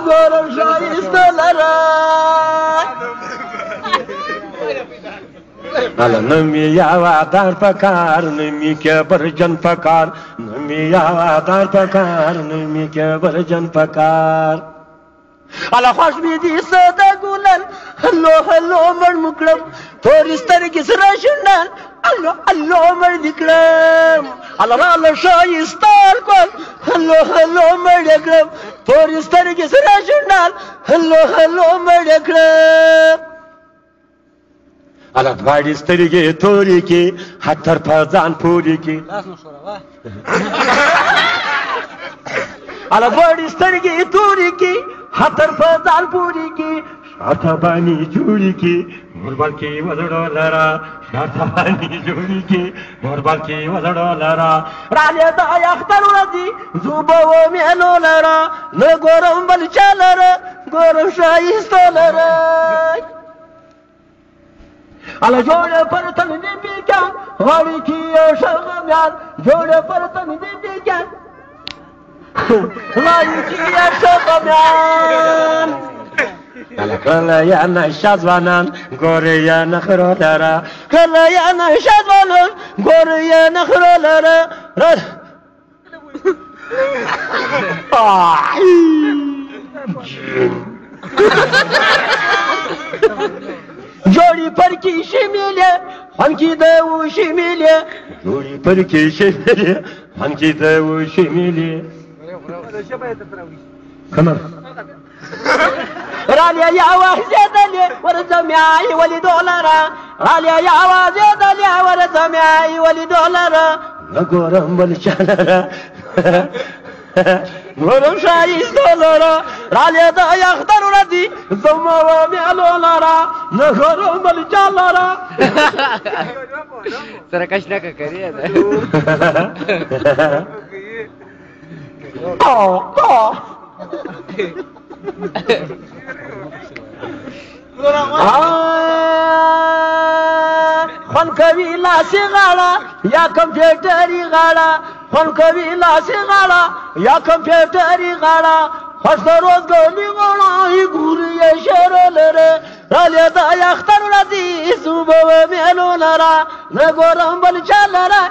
ګورم ښایسته لره الا نمی یادار پکار نمی که برجن پکار نمی یادار پکار نمی که برجن پکار الا خوش می دي صدا ګلن هلو هلو مړ مکړم تورې سترګې سره شونډان هلو هلو مړ دې کړم الا راله ښایسته ګل هلو هلو مړ دې کړم تورې سترګې سره شونډان هلو هلو مړ دې کړم الا دواړې سترګې تورې کې هتر په ځان پورې کې الا دواړې سترګې تورې کې هتر په ځان پورې کې شاته باندې جوړې کې موربل کې وزړو لرا شاته باندې جوړې کې موربل کې وزړو لرا رالې د اختر ورځې زوبه و مېلو لره نه ګورم بل چا لره ګورم ښایسته لره الا جوړه پر تن دې بیګان غاړي کې یو شغمیان جوړه پر تن دې بیګان غاړي کې یو شغمیان الا کله یا نشه ځوانان ګورې یا نخرو لره کله یا نشه ځوانان ګورې یا نخرو لره جوړی پر کې شمیلې هم کې د و شمیلې جوړی پر کې شمیلې هم کې د و شمیلې کمر رالیا یا وحزدلې ورځمای ولې دولاره رالیا یا وحزدلې ورځمای ولې دولاره نګورم بل چلره ګورم ښایسته لره رالې د اختر ورځې زما و مېلو لره نه ګورم بل چا لره سرکش نه کوي خون کوي لاسې غاړه یا کمپیوټري غاړه خون کوي لاسې غاړه یا کمپیوټري غاړه خوش د روزګاري غاړه ګوري یې شعر لره رالې د اختر ورځې صوبه و مېلو لره نه ګورم بل چا لره